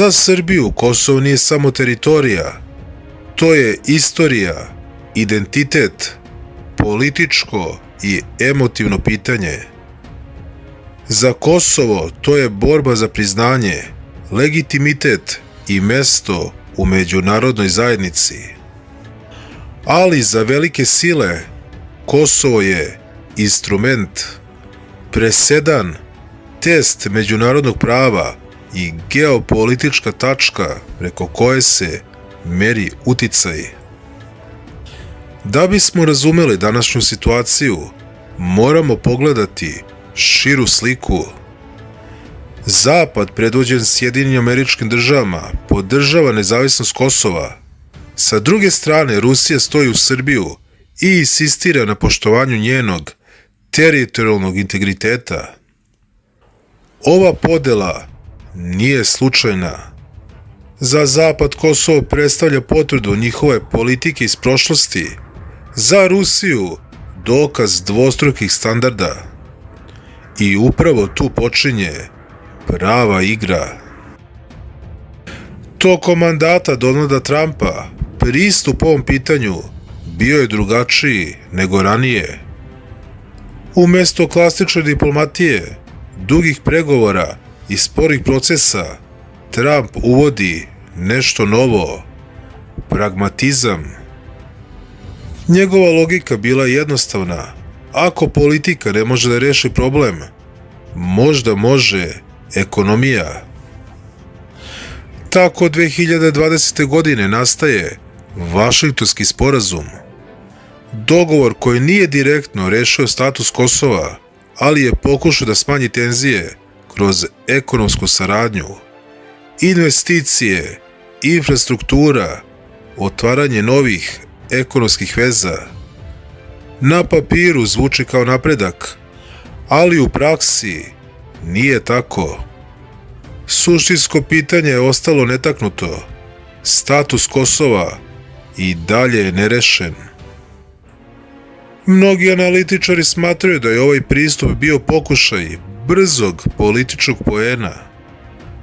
Za Srbiju Kosovo nije samo teritorija, to je istorija, identitet, političko i emotivno pitanje. Za Kosovo to je borba za priznanje, legitimitet i mesto u međunarodnoj zajednici. Ali za velike sile Kosovo je instrument, presedan, test međunarodnog prava i geopolitička tačka preko koje se meri uticaj. Da bismo razumeli današnju situaciju, moramo pogledati širu sliku. Zapad, predvođen Sjedinjenim Američkim Državama, podržava nezavisnost Kosova. Sa druge strane, Rusija stoji uz Srbiju i insistira na poštovanju njenog teritorijalnog integriteta. Ova podela nije slučajna. Za Zapad Kosovo predstavlja potvrdu njihove politike iz prošlosti, za Rusiju dokaz dvostrukih standarda. I upravo tu počinje prava igra. Tokom mandata Donalda Trumpa pristup ovom pitanju bio je drugačiji nego ranije. Umesto klasične diplomatije, dugih pregovora i sporih procesa, Trump uvodi nešto novo, pragmatizam. Njegova logika bila je jednostavna. Ako politika ne može da reši problem, možda može ekonomija. Tako 2020. godine nastaje Vašingtonski sporazum. Dogovor koji nije direktno rešio status Kosova, ali je pokušao da smanji tenzije kroz ekonomsku saradnju, investicije, infrastruktura, otvaranje novih ekonomskih veza. Na papiru zvuči kao napredak, ali u praksi nije tako. Suštinsko pitanje je ostalo netaknuto. Status Kosova i dalje je nerešen. Mnogi analitičari smatraju da je ovaj pristup bio pokušaj brzog političkog poena.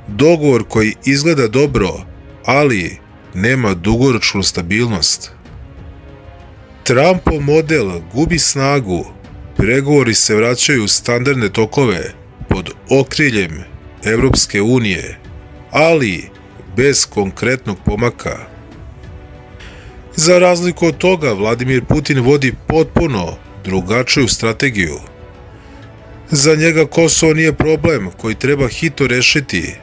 Dogovor koji izgleda dobro, ali nema dugoročnu stabilnost. Trumpov model gubi snagu, pregovori se vraćaju u standardne tokove pod okriljem Evropske unije, ali bez konkretnog pomaka. Za razliku od toga, Vladimir Putin vodi potpuno drugačiju strategiju. Za njega Kosovo nije problem koji treba hitno rešiti.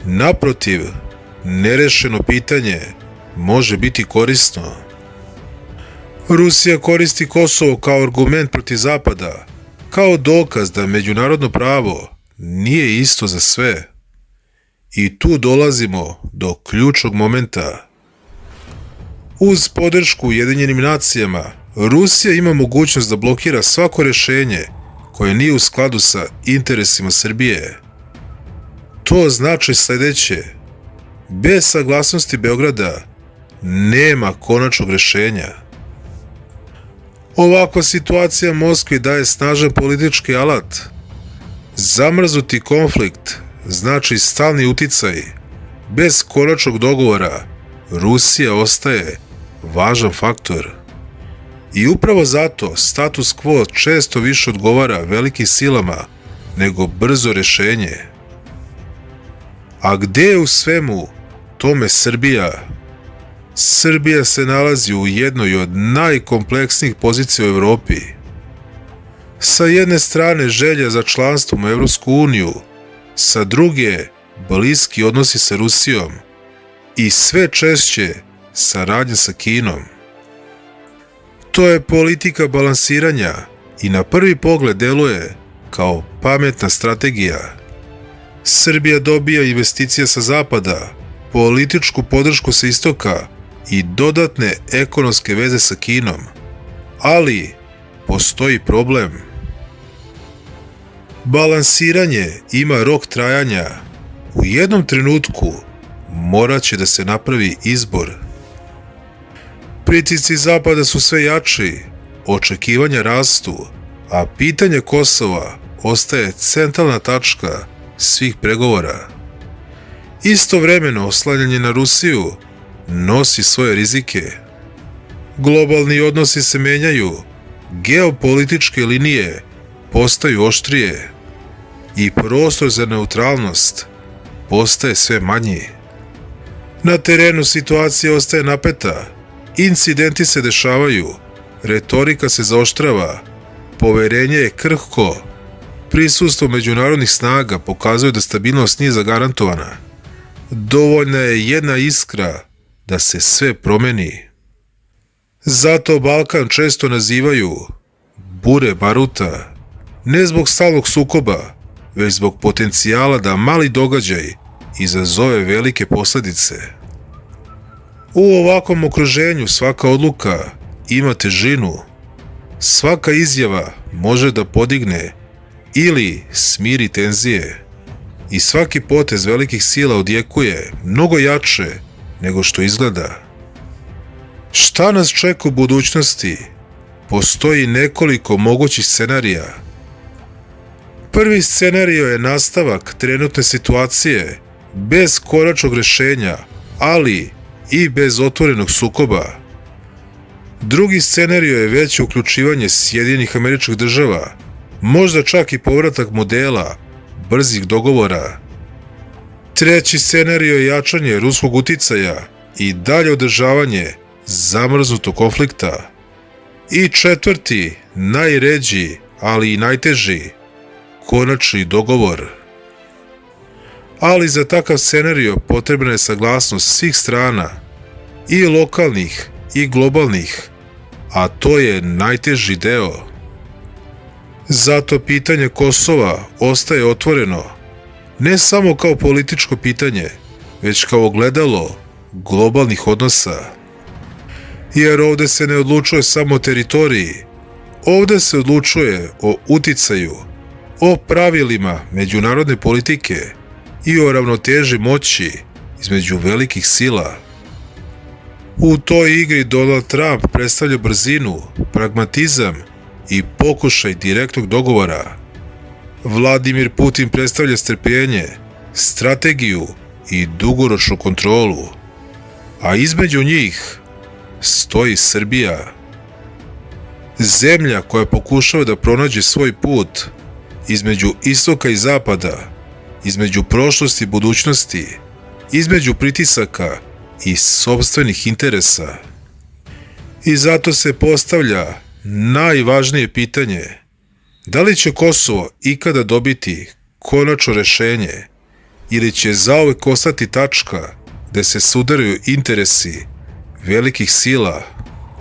Naprotiv, nerešeno pitanje može biti korisno. Rusija koristi Kosovo kao argument protiv Zapada, kao dokaz da međunarodno pravo nije isto za sve. I tu dolazimo do ključnog momenta. Uz podršku Ujedinjenim nacijama, Rusija ima mogućnost da blokira svako rešenje koje nije u skladu sa interesima Srbije. To znači sledeće: bez saglasnosti Beograda nema konačnog rešenja. Ovakva situacija Moskvi daje snažan politički alat. Zamrznuti konflikt znači stalni uticaj. Bez konačnog dogovora Rusija ostaje važan faktor. I upravo zato status quo često više odgovara velikim silama nego brzo rešenje. A gde je u svemu tome Srbija? Srbija se nalazi u jednoj od najkompleksnijih pozicija u Evropi. Sa jedne strane želja za članstvom u Evropsku uniju, sa druge bliski odnosi sa Rusijom i sve češće saradnja sa Kinom. To je politika balansiranja i na prvi pogled deluje kao pametna strategija. Srbija dobija investicije sa zapada, političku podršku sa istoka i dodatne ekonomske veze sa Kinom. Ali postoji problem. Balansiranje ima rok trajanja. U jednom trenutku morat će da se napravi izbor. Pritisci zapada su sve jači, očekivanja rastu, a pitanje Kosova ostaje centralna tačka svih pregovora. Istovremeno, oslanjanje na Rusiju nosi svoje rizike. Globalni odnosi se menjaju, geopolitičke linije postaju oštrije i prostor za neutralnost postaje sve manji. Na terenu situacija ostaje napeta, incidenti se dešavaju, retorika se zaoštrava, poverenje je krhko, prisustvo međunarodnih snaga pokazuje da stabilnost nije zagarantovana. Dovoljna je jedna iskra da se sve promeni. Zato Balkan često nazivaju bure baruta, ne zbog stalnog sukoba, već zbog potencijala da mali događaj izazove velike posljedice. U ovakvom okruženju svaka odluka ima težinu, svaka izjava može da podigne ili smiri tenzije i svaki potez velikih sila odjekuje mnogo jače nego što izgleda. Šta nas čeka u budućnosti? Postoji nekoliko mogućih scenarija. Prvi scenario je nastavak trenutne situacije bez konačnog rešenja, ali i bez otvorenog sukoba. Drugi scenario je veće uključivanje Sjedinjenih Američkih Država, možda čak i povratak modela brzih dogovora. Treći scenario je jačanje ruskog uticaja i dalje održavanje zamrznutog konflikta. I četvrti, najređi, ali i najteži, konačni dogovor. Ali za takav scenario potrebna je saglasnost svih strana, i lokalnih i globalnih, a to je najteži deo. Zato pitanje Kosova ostaje otvoreno, ne samo kao političko pitanje, već kao ogledalo globalnih odnosa. Jer ovde se ne odlučuje samo o teritoriji, ovde se odlučuje o uticaju, o pravilima međunarodne politike i o ravnoteži moći između velikih sila. U toj igri Donald Trump predstavlja brzinu, pragmatizam i pokušaj direktnog dogovora. Vladimir Putin predstavlja strpljenje, strategiju i dugoročnu kontrolu. A između njih stoji Srbija. Zemlja koja pokušava da pronađe svoj put između istoka i zapada, između prošlosti i budućnosti, između pritisaka i sopstvenih interesa. I zato se postavlja najvažnije pitanje: da li će Kosovo ikada dobiti konačno rešenje ili će zauvek ostati tačka gde se sudaraju interesi velikih sila